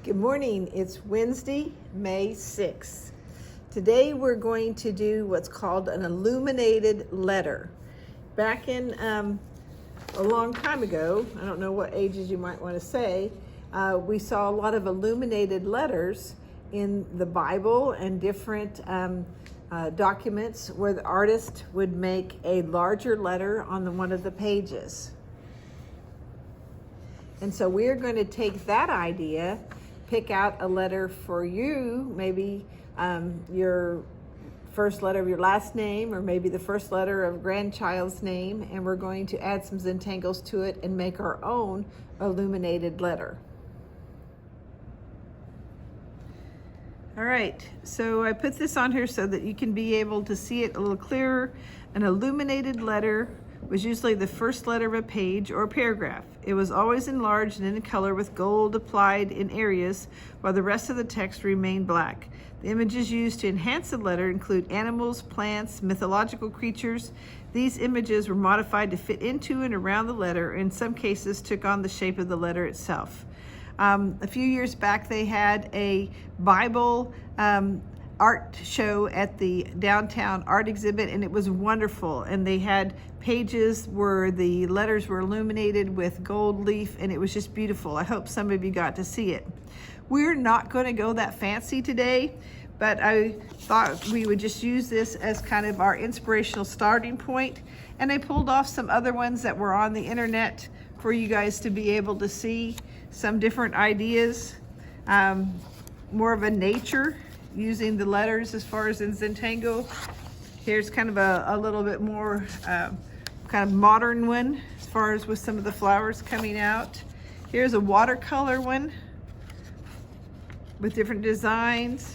Good morning. It's Wednesday, May 6th. Today we're going to do what's called an illuminated letter. Back in a long time ago, I don't know what ages you might want to say, we saw a lot of illuminated letters in the Bible and different documents where the artist would make a larger letter on one of the pages. And so we're going to take that idea, pick out a letter for you, maybe your first letter of your last name, or maybe the first letter of grandchild's name, and we're going to add some Zentangles to it and make our own illuminated letter. All right, so I put this on here so that you can be able to see it a little clearer. An illuminated letter was usually the first letter of a page or a paragraph. It was always enlarged and in color with gold applied in areas while the rest of the text remained black. The images used to enhance the letter include animals, plants, mythological creatures. These images were modified to fit into and around the letter, and in some cases took on the shape of the letter itself. A few years back they had a Bible art show at the downtown art exhibit, and it was wonderful, and they had pages where the letters were illuminated with gold leaf, and it was just beautiful. I hope some of you got to see it. We're not going to go that fancy today, but I thought we would just use this as kind of our inspirational starting point, and I pulled off some other ones that were on the internet for you guys to be able to see some different ideas, more of a nature using the letters as far as in Zentangle. Here's kind of a little bit more kind of modern one as far as with some of the flowers coming out. Here's a watercolor one with different designs.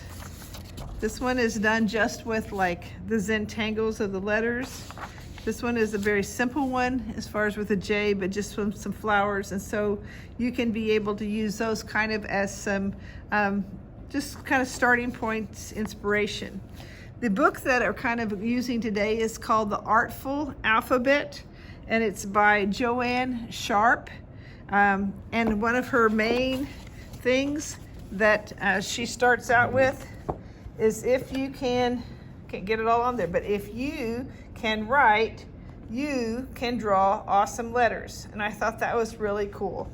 This one is done just with like the Zentangles of the letters. This one is a very simple one as far as with a J, but just with some flowers, and so you can be able to use those kind of as some just kind of starting points, inspiration. The book that I'm kind of using today is called The Artful Alphabet, and it's by Joanne Sharp. And one of her main things that she starts out with is if you can't get it all on there, but if you can write, you can draw awesome letters. And I thought that was really cool.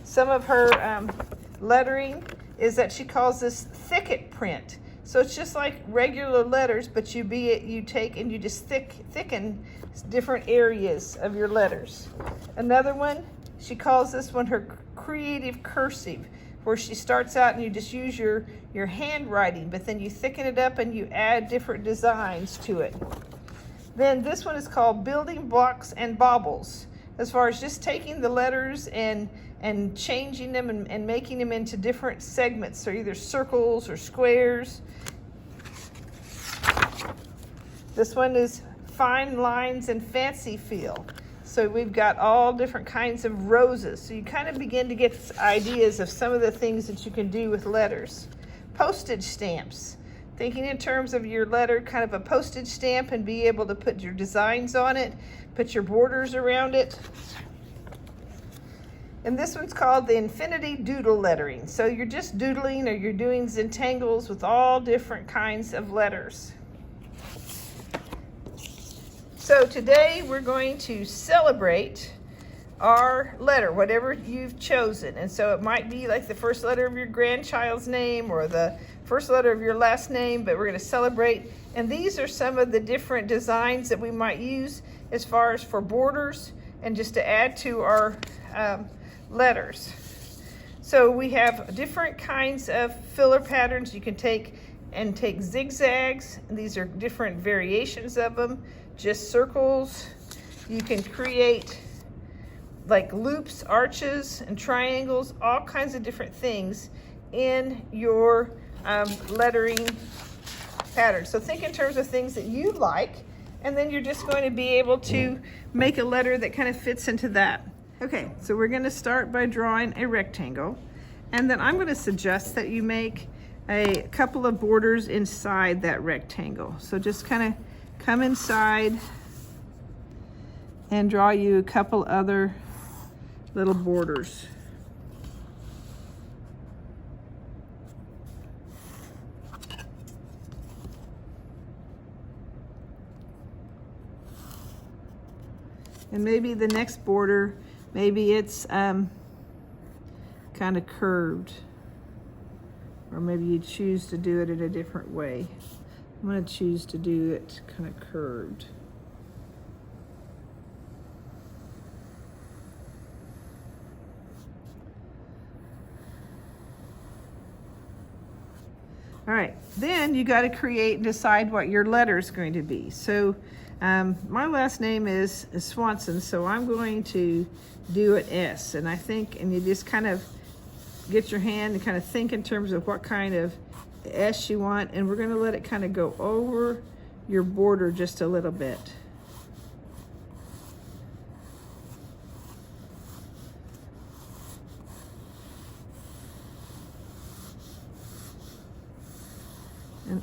Some of her lettering is that she calls this Thicket Print. So it's just like regular letters, but you take and you just thicken different areas of your letters. Another one, she calls this one her Creative Cursive, where she starts out and you just use your handwriting, but then you thicken it up and you add different designs to it. Then this one is called Building Blocks and Baubles, as far as just taking the letters and changing them and making them into different segments, so either circles or squares. This one is Fine Lines and Fancy Feel. So we've got all different kinds of roses. So you kind of begin to get ideas of some of the things that you can do with letters. Postage stamps. Thinking in terms of your letter, kind of a postage stamp, and be able to put your designs on it, put your borders around it. And this one's called the Infinity Doodle Lettering. So you're just doodling, or you're doing Zentangles with all different kinds of letters. So today we're going to celebrate our letter, whatever you've chosen. And so it might be like the first letter of your grandchild's name or the first letter of your last name, but we're going to celebrate. And these are some of the different designs that we might use as far as for borders and just to add to our letters. So we have different kinds of filler patterns. You can take zigzags, and these are different variations of them, just circles. You can create like loops, arches, and triangles, all kinds of different things in your lettering pattern. So think in terms of things that you like, and then you're just going to be able to make a letter that kind of fits into that. Okay, so we're going to start by drawing a rectangle, and then I'm going to suggest that you make a couple of borders inside that rectangle. So just kind of come inside and draw you a couple other little borders. And maybe the next border, maybe it's kind of curved. Or maybe you choose to do it in a different way. I'm going to choose to do it kind of curved. All right, then you got to create and decide what your letter is going to be. So my last name is Swanson, so I'm going to do an S. And I think, and you just kind of get your hand and kind of think in terms of what kind of S you want, and we're going to let it kind of go over your border just a little bit.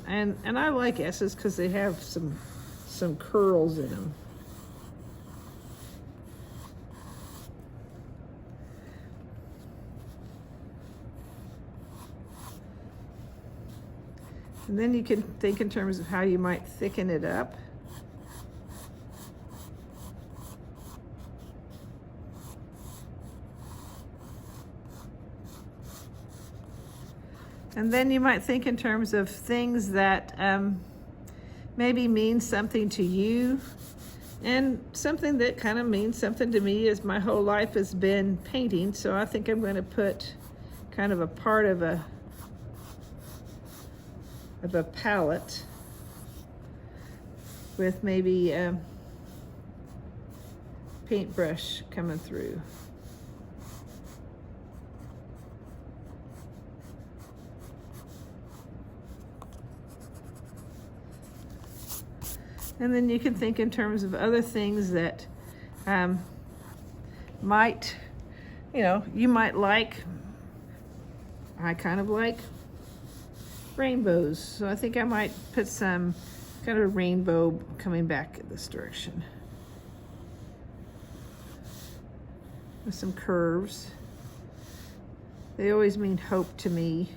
And I like S's because they have some curls in them. And then you can think in terms of how you might thicken it up. And then you might think in terms of things that maybe mean something to you. And something that kind of means something to me is my whole life has been painting. So I think I'm going to put kind of a part of a palette with maybe a paintbrush coming through. And then you can think in terms of other things that might, you might like. I kind of like rainbows, so I think I might put some kind of rainbow coming back in this direction with some curves. They always mean hope to me.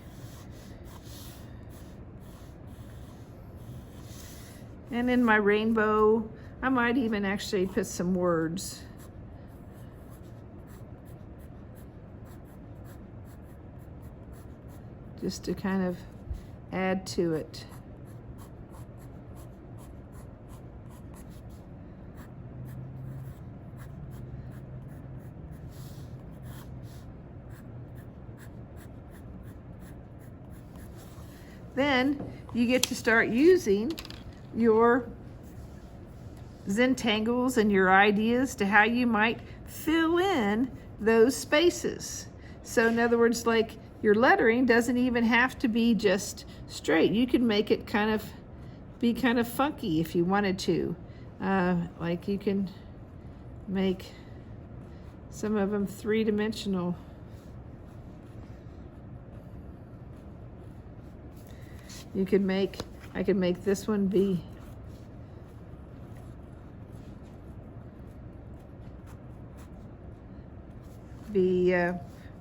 And in my rainbow, I might even actually put some words. Just to kind of add to it. Then you get to start using your Zentangles and your ideas to how you might fill in those spaces. So in other words, like your lettering doesn't even have to be just straight. You can make it be kind of funky if you wanted to. Like you can make some of them three-dimensional. I could make this one be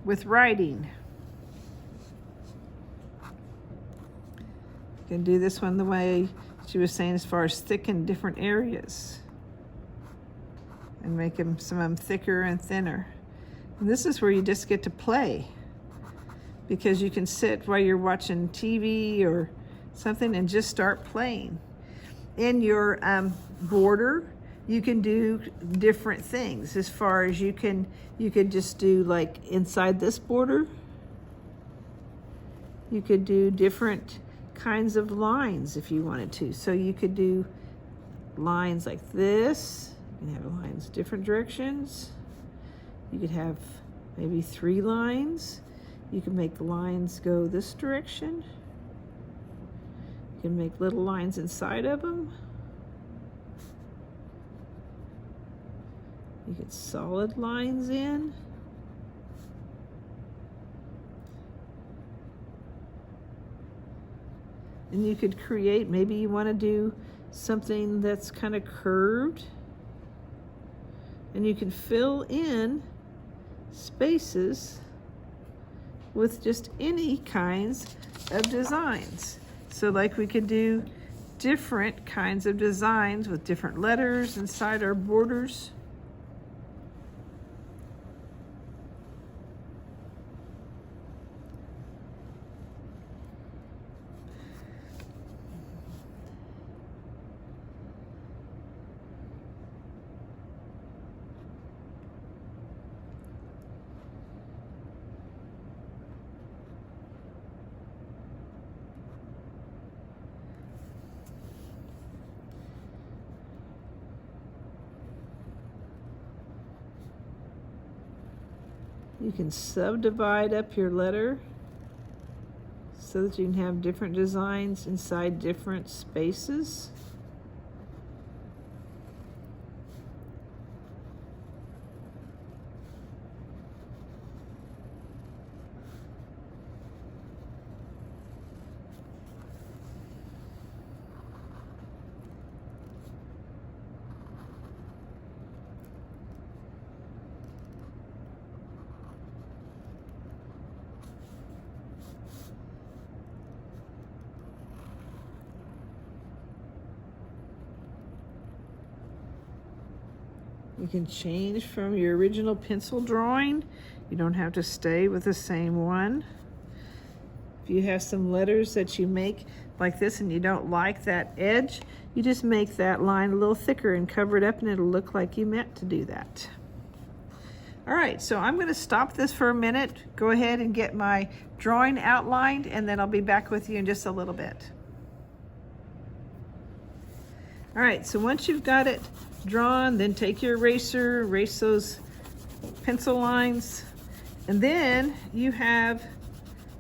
with writing. You can do this one the way she was saying, as far as thicken different areas and make some of them thicker and thinner. And this is where you just get to play, because you can sit while you're watching TV or something and just start playing. In your border, you can do different things, as far as you could just do, like inside this border, you could do different kinds of lines if you wanted to. So you could do lines like this. You can have lines different directions. You could have maybe 3 lines. You can make the lines go this direction. You can make little lines inside of them. You get solid lines in. And you could create, maybe you want to do something that's kind of curved. And you can fill in spaces with just any kinds of designs. So like we could do different kinds of designs with different letters inside our borders. You can subdivide up your letter so that you can have different designs inside different spaces. You can change from your original pencil drawing. You don't have to stay with the same one. If you have some letters that you make like this and you don't like that edge, you just make that line a little thicker and cover it up and it'll look like you meant to do that. All right, so I'm going to stop this for a minute, go ahead and get my drawing outlined, and then I'll be back with you in just a little bit. All right, so once you've got it drawn, then take your eraser, erase those pencil lines, and then you have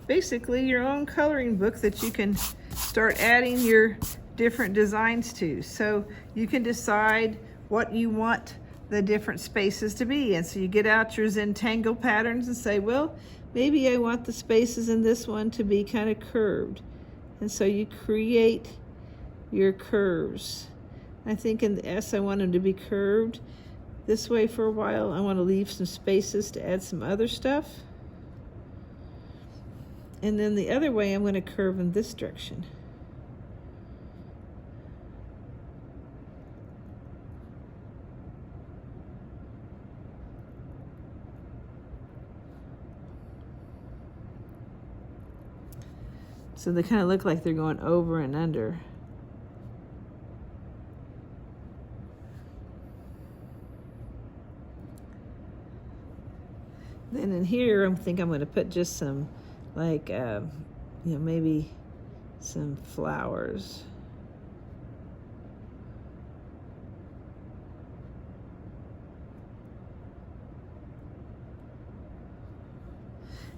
basically your own coloring book that you can start adding your different designs to. So you can decide what you want the different spaces to be, and so you get out your Zentangle patterns and say, well, maybe I want the spaces in this one to be kind of curved, and so you create your curves. I think in the S I want them to be curved this way for a while. I want to leave some spaces to add some other stuff. And then the other way I'm going to curve in this direction. So they kind of look like they're going over and under. Then in here, I think I'm going to put just some, like, maybe some flowers.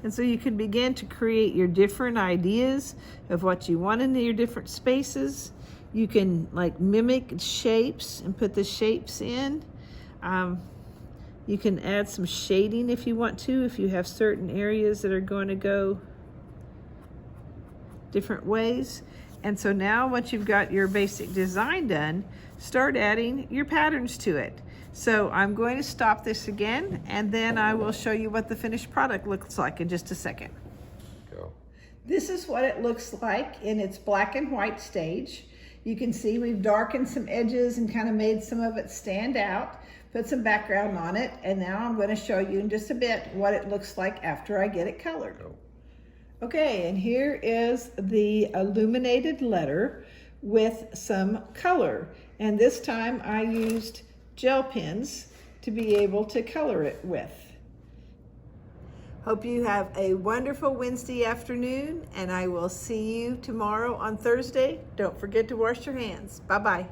And so you can begin to create your different ideas of what you want in your different spaces. You can like mimic shapes and put the shapes in. You can add some shading if you want to, if you have certain areas that are going to go different ways. And so now once you've got your basic design done, start adding your patterns to it. So I'm going to stop this again, and then I will show you what the finished product looks like in just a second. Go. This is what it looks like in its black and white stage. You can see we've darkened some edges and kind of made some of it stand out, put some background on it, and now I'm going to show you in just a bit what it looks like after I get it colored. Go. Okay, and here is the illuminated letter with some color. And this time I used gel pens to be able to color it with. Hope you have a wonderful Wednesday afternoon, and I will see you tomorrow on Thursday. Don't forget to wash your hands. Bye-bye.